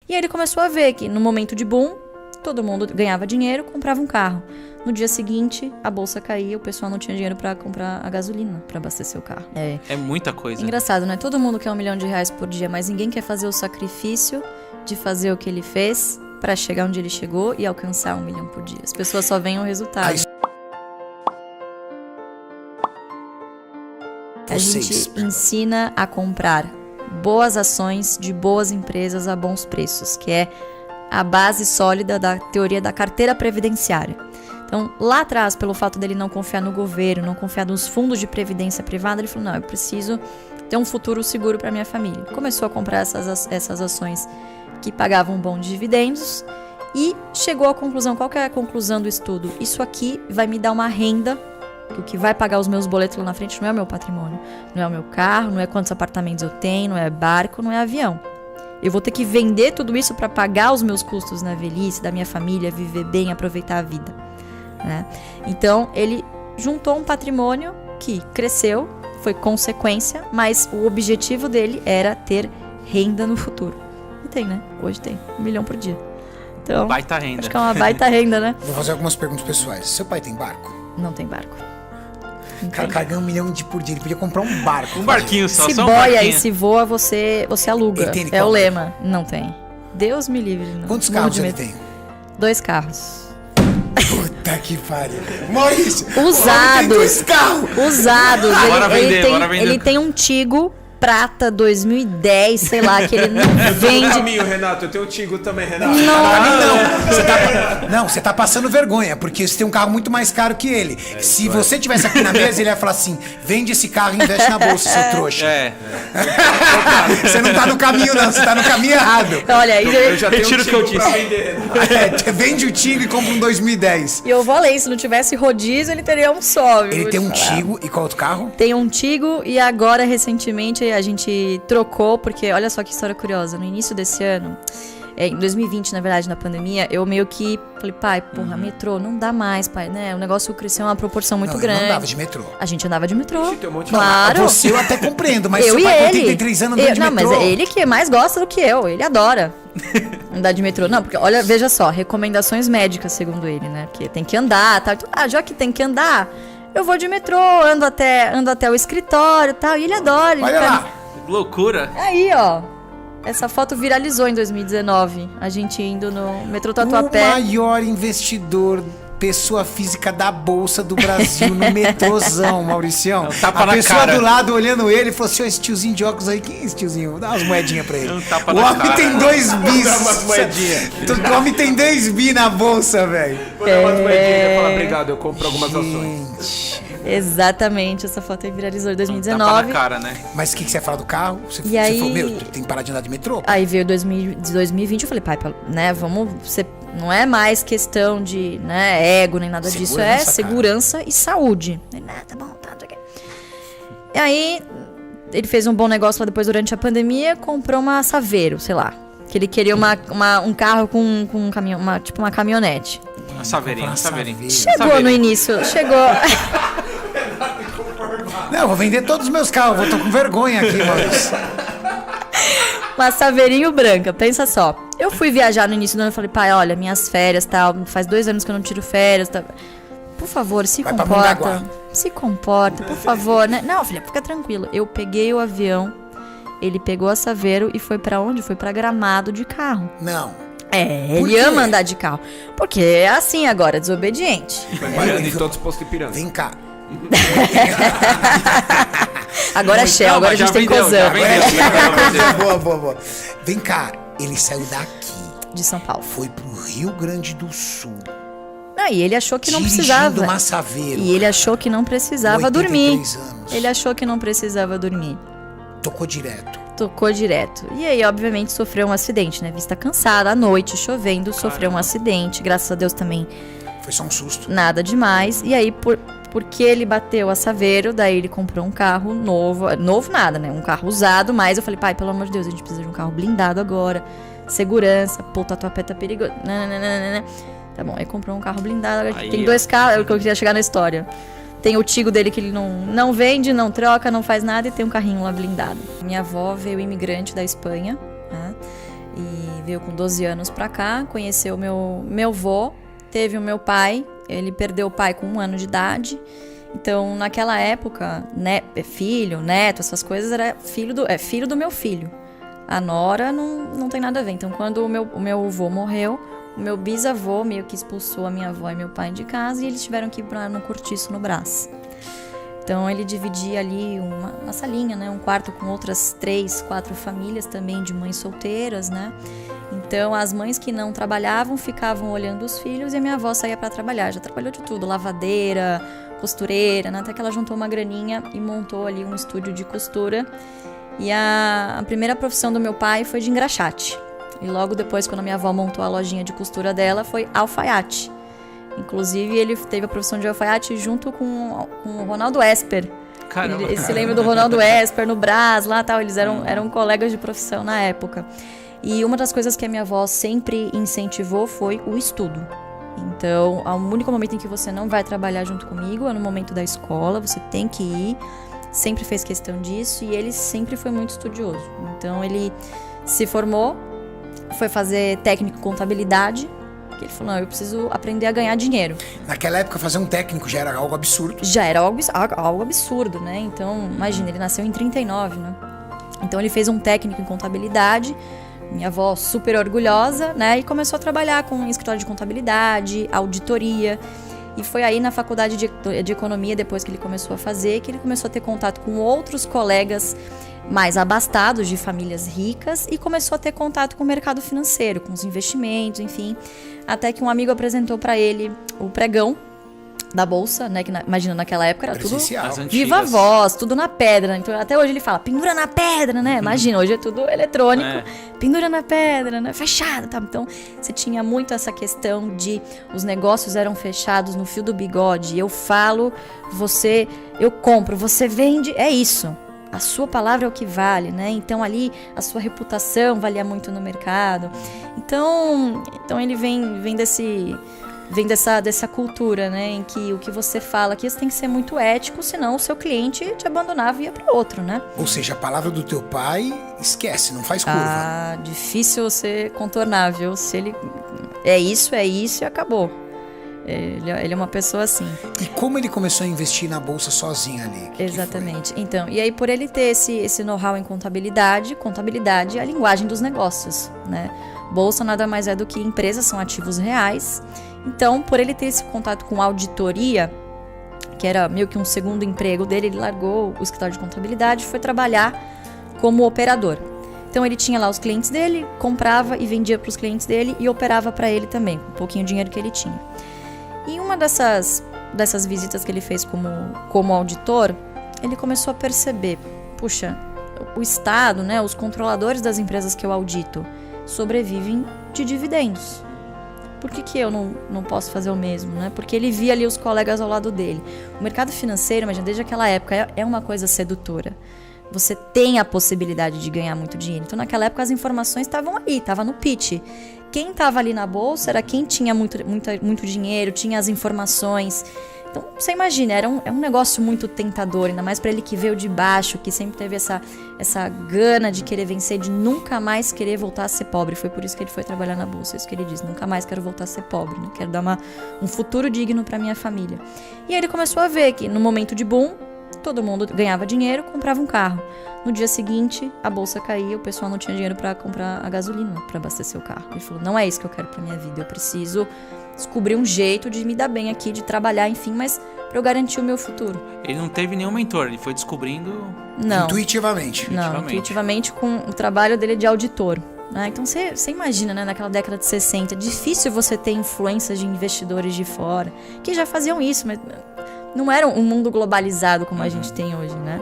E aí ele começou a ver que no momento de boom, todo mundo ganhava dinheiro, comprava um carro. No dia seguinte, a bolsa caía, o pessoal não tinha dinheiro pra comprar a gasolina, pra abastecer o carro. É muita coisa. Engraçado, né? Todo mundo quer R$1 milhão por dia, mas ninguém quer fazer o sacrifício de fazer o que ele fez pra chegar onde ele chegou e alcançar R$1 milhão por dia. As pessoas só veem o resultado. A gente ensina a comprar boas ações de boas empresas a bons preços, que é a base sólida da teoria da carteira previdenciária. Então, lá atrás, pelo fato dele não confiar no governo, não confiar nos fundos de previdência privada, ele falou, não, eu preciso ter um futuro seguro para minha família. Começou a comprar essas ações que pagavam bons dividendos e chegou à conclusão, qual que é a conclusão do estudo? Isso aqui vai me dar uma renda, o que vai pagar os meus boletos lá na frente não é o meu patrimônio, não é o meu carro, não é quantos apartamentos eu tenho, não é barco, não é avião. Eu vou ter que vender tudo isso para pagar os meus custos na velhice, da minha família, viver bem, aproveitar a vida. Né? Então, ele juntou um patrimônio que cresceu, foi consequência, mas o objetivo dele era ter renda no futuro. E tem, né? Hoje tem R$1 milhão por dia. Então, baita renda. Acho que é uma baita renda, né? Vou fazer algumas perguntas pessoais. Seu pai tem barco? Não tem barco. O cara ganha R$1 milhão por dia, ele podia comprar um barco. Um barquinho só, se só um boia barquinho. e se voa, você aluga. É o lema. Não tem. Deus me livre. Não. Quantos carros ele tem? 2 carros. Puta que pariu. Maurício! Usados. Tem 2 carros! Usados. Bora vender. Ele tem um Tigo prata 2010, sei lá, que ele não vende. Caminho, Renato, eu tenho o Tigo também, Renato. Não, você tá passando vergonha, porque você tem um carro muito mais caro que ele. Se você tivesse aqui na mesa, ele ia falar assim, vende esse carro e investe na bolsa, seu trouxa. Você não tá no caminho, não, você tá no caminho errado. Olha, eu já tenho retiro o Tigo o que eu pra disse. vender. Vende o Tigo e compra um 2010. E eu vou além, se não tivesse rodízio, ele teria um só, viu? Ele tem um Tigo e qual outro carro? Tem um Tigo e agora, recentemente, a gente trocou, porque olha só que história curiosa. No início desse ano, em 2020, na verdade, na pandemia, eu meio que falei, pai, porra, metrô, não dá mais, pai, né? O negócio cresceu uma proporção muito grande. Não andava de metrô. A gente andava de metrô. Tem um monte de Claro. Você eu até compreendo, mas Eu seu e pai com ele. 83 anos andando de Não, metrô. mas é ele que mais gosta do que eu. Ele adora andar de metrô. Não, porque, olha, veja só, recomendações médicas, segundo ele, né? Porque tem que andar, tal. Então, já que tem que andar, eu vou de metrô, ando até o escritório e tal. E ele adora. Ele Olha lá. Loucura. Aí, ó. Essa foto viralizou em 2019. A gente indo no metrô O Tatuapé. maior investidor, pessoa física da Bolsa do Brasil, no metrôzão, Mauricião. É um tapa A na pessoa cara. do lado olhando ele falou assim, ó, esse tiozinho de óculos aí, quem é esse tiozinho? Dá umas moedinhas pra ele. É um tapa O na homem cara. tem 2 bis. Dá umas moedinhas. O homem tem 2 bi na Bolsa, velho. Vou dar umas moedinhas e falar, obrigado, eu compro algumas ações. Gente. Exatamente, essa foto aí viralizou em Tapa 2019. na cara, né? Mas o que você ia falar do carro? Você aí- falou, meu, tem que parar de andar de metrô. Aí veio 2020, eu falei, pai, né, vamos... Não é mais questão de, né, ego nem nada disso, é Segurança, segurança e saúde. Ele, tá bom, tá, não sei o quê. E aí, ele fez um bom negócio lá depois, durante a pandemia, comprou uma Saveiro, sei lá. Que ele queria um carro com um caminhão, tipo uma caminhonete. Uma saveirinha, Comprar uma saveirinha. Saveiro. Chegou no início, chegou... Não, eu vou vender todos os meus carros, eu tô com vergonha aqui, Maurício. Uma Saveirinho branca, pensa só. Eu fui viajar no início do ano e falei, pai, olha, minhas férias, tal, faz 2 anos que eu não tiro férias, tal. Por favor, se Vai pra comporta. Mongaguá. Se comporta, por favor, né? Não, filha, fica tranquilo. Eu peguei o avião, ele pegou a Saveiro e foi pra onde? Foi pra Gramado de carro. Não. Ele quê? ama andar de carro. Porque é assim agora, desobediente. Foi parando em todos os postos Ipiranga. Vem cá. Agora é Shell, Não, agora a mas gente já tem vendeu, cozão. já vendeu. Boa. Vem cá, ele saiu daqui, De São Paulo. foi pro Rio Grande do Sul. E ele achou que não dirigindo precisava. uma Saveiro. E ele achou que não precisava 83 dormir. anos. Ele achou que não precisava dormir. Tocou direto. Tocou direto. E aí, obviamente, sofreu um acidente, né? Vista cansada, à noite, chovendo, sofreu um acidente. Graças a Deus também, Foi só um susto. nada demais. E aí, porque ele bateu a Saveiro, daí ele comprou um carro novo. Novo nada, né? Um carro usado, mas eu falei, pai, pelo amor de Deus, a gente precisa de um carro blindado agora. Segurança, pô, Tatuapé tá perigoso. Nananana. Tá bom, aí comprou um carro blindado. Agora Aí, tem ó. 2 carros, é o que eu queria chegar na história. Tem o Tigo dele que ele não vende, não troca, não faz nada, e tem um carrinho lá blindado. Minha avó veio imigrante da Espanha, né? E veio com 12 anos pra cá, conheceu meu avô, teve o meu pai, ele perdeu o pai com 1 ano de idade. Então, naquela época, né, filho, neto, essas coisas, era filho do meu filho. A nora não tem nada a ver. Então, quando o meu avô morreu, o meu bisavô meio que expulsou a minha avó e meu pai de casa e eles tiveram que ir no cortiço no Brás. Então, ele dividia ali uma salinha, né, um quarto com outras 3, 4 famílias também de mães solteiras, né? Então, as mães que não trabalhavam ficavam olhando os filhos e a minha avó saía para trabalhar. Já trabalhou de tudo, lavadeira, costureira, né? Até que ela juntou uma graninha e montou ali um estúdio de costura. E a primeira profissão do meu pai foi de engraxate. E logo depois, quando a minha avó montou a lojinha de costura dela, foi alfaiate. Inclusive, ele teve a profissão de alfaiate junto com o Ronaldo Esper. Caramba. Ele se lembra do Ronaldo Esper no Brás, lá tal. Eles eram colegas de profissão na época. E uma das coisas que a minha avó sempre incentivou foi o estudo. Então, o único momento em que você não vai trabalhar junto comigo é no momento da escola, você tem que ir. Sempre fez questão disso e ele sempre foi muito estudioso. Então, ele se formou, foi fazer técnico em contabilidade, porque ele falou, não, eu preciso aprender a ganhar dinheiro. Naquela época, fazer um técnico já era algo absurdo. Já era algo absurdo, né? Então, imagina, ele nasceu em 39, né? Então, ele fez um técnico em contabilidade. Minha avó super orgulhosa, né? E começou a trabalhar com escritório de contabilidade, auditoria. E foi aí na faculdade de economia, depois que ele começou a fazer, que ele começou a ter contato com outros colegas mais abastados, de famílias ricas, e começou a ter contato com o mercado financeiro, com os investimentos, enfim. Até que um amigo apresentou para ele o pregão da bolsa, né? Que imagina, naquela época era tudo viva voz, tudo na pedra. Então até hoje ele fala, pendura na pedra, né? Imagina, hoje é tudo eletrônico, pendura na pedra, né? Fechado, tá? Então você tinha muito essa questão de os negócios eram fechados no fio do bigode. Eu falo, eu compro, você vende, é isso. A sua palavra é o que vale, né? Então ali a sua reputação valia muito no mercado. Então ele vem dessa cultura, né, em que o que você fala aqui você tem que ser muito ético, senão o seu cliente te abandonava e ia para outro, né? Ou seja, a palavra do teu pai, esquece, não faz curva. Ah, difícil você contornar, viu? Se ele é isso e acabou. Ele é uma pessoa assim. E como ele começou a investir na bolsa sozinho ali? Exatamente. Então, e aí por ele ter esse know-how em contabilidade é a linguagem dos negócios, né? Bolsa nada mais é do que empresas, são ativos reais. Então, por ele ter esse contato com auditoria, que era meio que um segundo emprego dele, ele largou o escritório de contabilidade e foi trabalhar como operador. Então, ele tinha lá os clientes dele, comprava e vendia para os clientes dele e operava para ele também, com um pouquinho de dinheiro que ele tinha. E uma dessas visitas que ele fez como auditor, ele começou a perceber, puxa, o Estado, né, os controladores das empresas que eu audito, sobrevivem de dividendos. Por que eu não posso fazer o mesmo, né? Porque ele via ali os colegas ao lado dele. O mercado financeiro, imagina, desde aquela época, é uma coisa sedutora. Você tem a possibilidade de ganhar muito dinheiro. Então, naquela época, as informações estavam aí, estava no pitch. Quem estava ali na bolsa era quem tinha muito dinheiro, tinha as informações. Então, você imagina, é um negócio muito tentador, ainda mais para ele que veio de baixo, que sempre teve essa gana de querer vencer, de nunca mais querer voltar a ser pobre. Foi por isso que ele foi trabalhar na bolsa, isso que ele diz, nunca mais quero voltar a ser pobre, né? Quero dar um futuro digno para minha família. E aí ele começou a ver que no momento de boom, todo mundo ganhava dinheiro, comprava um carro. No dia seguinte, a bolsa caía, o pessoal não tinha dinheiro para comprar a gasolina, para abastecer o carro. Ele falou, não é isso que eu quero para minha vida, eu preciso descobrir um jeito de me dar bem aqui, de trabalhar, enfim, mas para eu garantir o meu futuro. Ele não teve nenhum mentor, ele foi descobrindo... Não. Intuitivamente. Não, intuitivamente com o trabalho dele de auditor. Né? Então você imagina, né, naquela década de 60, difícil você ter influências de investidores de fora, que já faziam isso, mas não era um mundo globalizado como a gente tem hoje, né?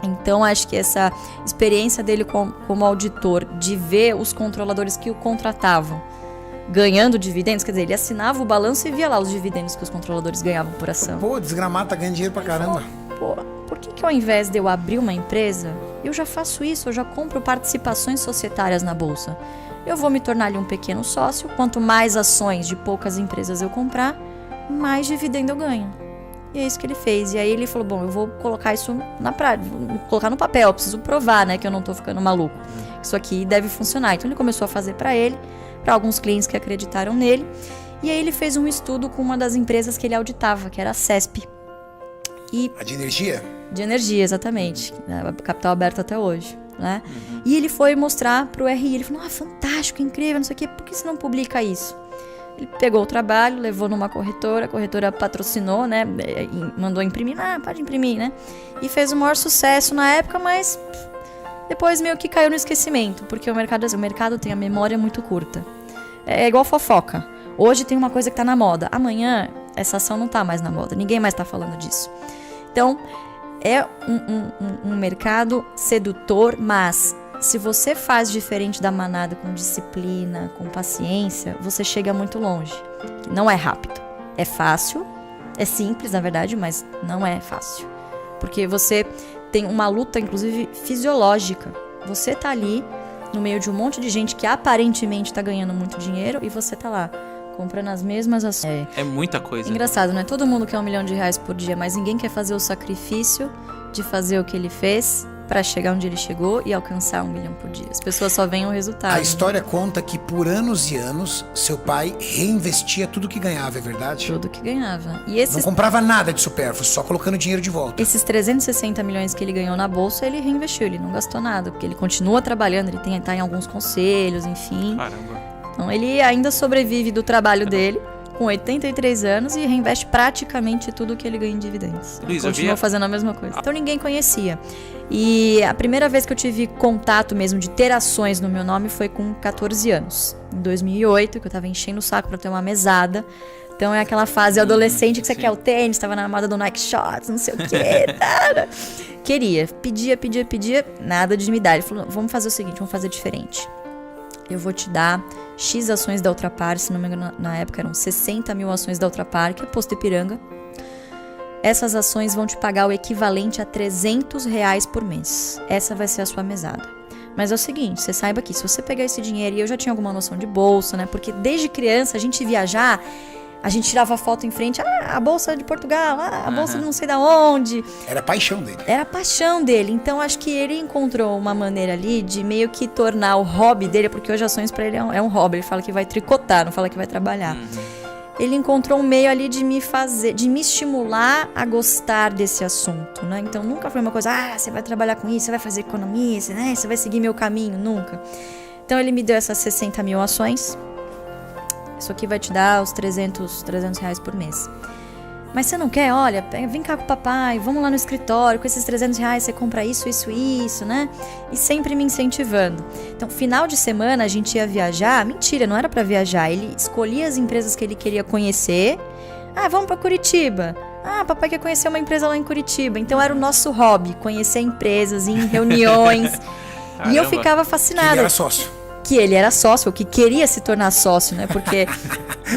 Então acho que essa experiência dele como auditor, de ver os controladores que o contratavam ganhando dividendos, quer dizer, ele assinava o balanço e via lá os dividendos que os controladores ganhavam por ação. Pô, desgramado, tá ganhando dinheiro pra caramba. Pô, por que ao invés de eu abrir uma empresa, eu já faço isso, eu já compro participações societárias na bolsa. Eu vou me tornar ali um pequeno sócio, quanto mais ações de poucas empresas eu comprar, mais dividendo eu ganho. E é isso que ele fez. E aí ele falou, bom, eu vou colocar isso na prática, vou colocar no papel, eu preciso provar, né, que eu não tô ficando maluco. Isso aqui deve funcionar. Então ele começou a fazer para ele, para alguns clientes que acreditaram nele. E aí ele fez um estudo com uma das empresas que ele auditava, que era a CESP. A de energia? De energia, exatamente. Capital aberto até hoje, né? E ele foi mostrar pro RI. Ele falou, fantástico, incrível, não sei o quê. Por que você não publica isso? Ele pegou o trabalho, levou numa corretora. A corretora patrocinou, né? E mandou imprimir. Pode imprimir, né? E fez o maior sucesso na época, mas depois meio que caiu no esquecimento. Porque o mercado tem a memória muito curta. É igual fofoca. Hoje tem uma coisa que tá na moda. Amanhã, essa ação não tá mais na moda. Ninguém mais tá falando disso. Então, é um mercado sedutor, mas se você faz diferente da manada, com disciplina, com paciência, você chega muito longe. Não é rápido. É fácil, é simples, na verdade, mas não é fácil. Porque você tem uma luta, inclusive, fisiológica. Você tá ali, no meio de um monte de gente que aparentemente tá ganhando muito dinheiro, e você tá lá, comprando as mesmas ações. É muita coisa. Engraçado, né? Todo mundo quer R$1 milhão por dia, mas ninguém quer fazer o sacrifício de fazer o que ele fez para chegar onde ele chegou e alcançar R$1 milhão por dia. As pessoas só veem o resultado. A história conta que por anos e anos, seu pai reinvestia tudo que ganhava, é verdade? Tudo que ganhava. E Não comprava nada de supérfluo, só colocando dinheiro de volta. Esses 360 milhões que ele ganhou na bolsa, ele reinvestiu, ele não gastou nada, porque ele continua trabalhando, ele tá em alguns conselhos, enfim. Caramba. Então ele ainda sobrevive do trabalho dele, com 83 anos, e reinveste praticamente tudo que ele ganha em dividendos. Luiz, continua fazendo a mesma coisa. Então ninguém conhecia. E a primeira vez que eu tive contato mesmo de ter ações no meu nome foi com 14 anos. Em 2008, que eu tava enchendo o saco pra ter uma mesada. Então é aquela fase adolescente que você quer o tênis, tava na moda do Nike Shots, não sei o quê. Queria, pedia, nada de me dar. Ele falou, vamos fazer o seguinte, vamos fazer diferente. Eu vou te dar X ações da Ultrapar, se não me engano, na época eram 60 mil ações da Ultrapar, que é Posto Ipiranga. Essas ações vão te pagar o equivalente a R$300 por mês. Essa vai ser a sua mesada. Mas é o seguinte, você saiba que se você pegar esse dinheiro, e eu já tinha alguma noção de bolsa, né? Porque desde criança a gente viajar, a gente tirava foto em frente, a bolsa de Portugal, a bolsa de não sei da onde. Era paixão dele. Era a paixão dele. Então acho que ele encontrou uma maneira ali de meio que tornar o hobby dele, porque hoje ações pra ele é um hobby. Ele fala que vai tricotar, não fala que vai trabalhar. Ele encontrou um meio ali de me estimular a gostar desse assunto, né? Então nunca foi uma coisa, você vai trabalhar com isso, você vai fazer economia, você vai seguir meu caminho, nunca. Então ele me deu essas 60 mil ações. Isso aqui vai te dar os R$300 por mês. Mas você não quer? Olha, vem cá com o papai, vamos lá no escritório, com esses R$300 você compra isso, né? E sempre me incentivando. Então, final de semana a gente ia viajar. Mentira, não era pra viajar. Ele escolhia as empresas que ele queria conhecer. Vamos pra Curitiba. Papai quer conhecer uma empresa lá em Curitiba. Então era o nosso hobby, conhecer empresas, ir em reuniões. E eu ficava fascinada. Ele era sócio. Que ele era sócio, ou que queria se tornar sócio, né? Porque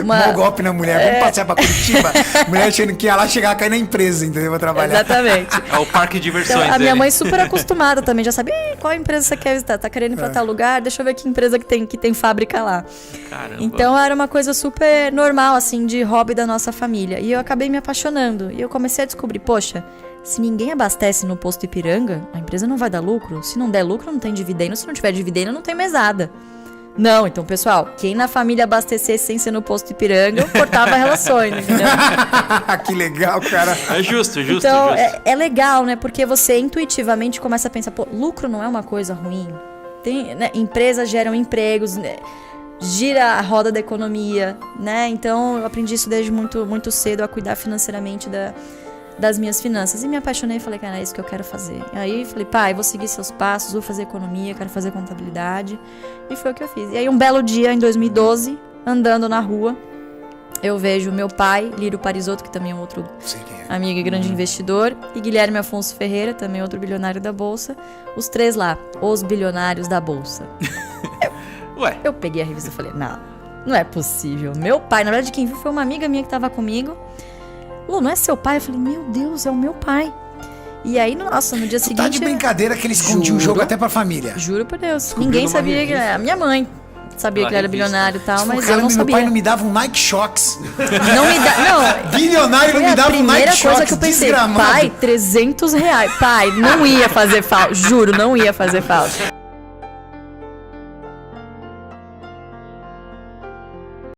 Mó golpe na mulher, vamos passear pra Curitiba. Mulher achando que ia lá chegar a cair na empresa, entendeu? Pra trabalhar. Exatamente. É o parque de diversões então, a minha dele. mãe super acostumada também, já sabe qual empresa você quer visitar, tá querendo ir pra tal lugar, deixa eu ver que empresa que tem fábrica lá. Caramba. Então era uma coisa super normal, assim, de hobby da nossa família. E eu acabei me apaixonando. E eu comecei a descobrir, poxa, se ninguém abastece no Posto Ipiranga, a empresa não vai dar lucro. Se não der lucro, não tem dividendo. Se não tiver dividendo, não tem mesada. Não, então, pessoal, quem na família abastecesse sem ser no Posto Ipiranga, eu cortava relações, entendeu? Que legal, cara. É justo. Então, é legal, né? Porque você intuitivamente começa a pensar, lucro não é uma coisa ruim. Empresas geram empregos, né? Gira a roda da economia, né? Então, eu aprendi isso desde muito, muito cedo, a cuidar financeiramente das minhas finanças. E me apaixonei e falei, cara, é isso que eu quero fazer. Aí falei, pai, vou seguir seus passos, vou fazer economia, quero fazer contabilidade. E foi o que eu fiz. E aí um belo dia, em 2012, andando na rua, eu vejo meu pai, Lírio Parisotto, que também é um outro amigo e grande investidor, e Guilherme Afonso Ferreira, também outro bilionário da Bolsa. Os três lá, os bilionários da Bolsa. Eu peguei a revista e falei, não é possível. Meu pai, na verdade quem viu foi uma amiga minha que estava comigo. Lu, não é seu pai? Eu falei, meu Deus, é o meu pai. E aí, nossa, no dia seguinte... Tá de brincadeira que ele escondia o jogo até pra família. Juro por Deus. Ninguém sabia que era a minha mãe. sabia que ele era bilionário e tal, mas Cara, eu não meu sabia. pai não me dava um Nike Shox. Não me dá. Não. Bilionário não Foi me dava a um Nike primeira Shox. coisa que eu pensei, Desgramado. pai, R$300. Pai, não ia fazer falta. Juro, não ia fazer falta.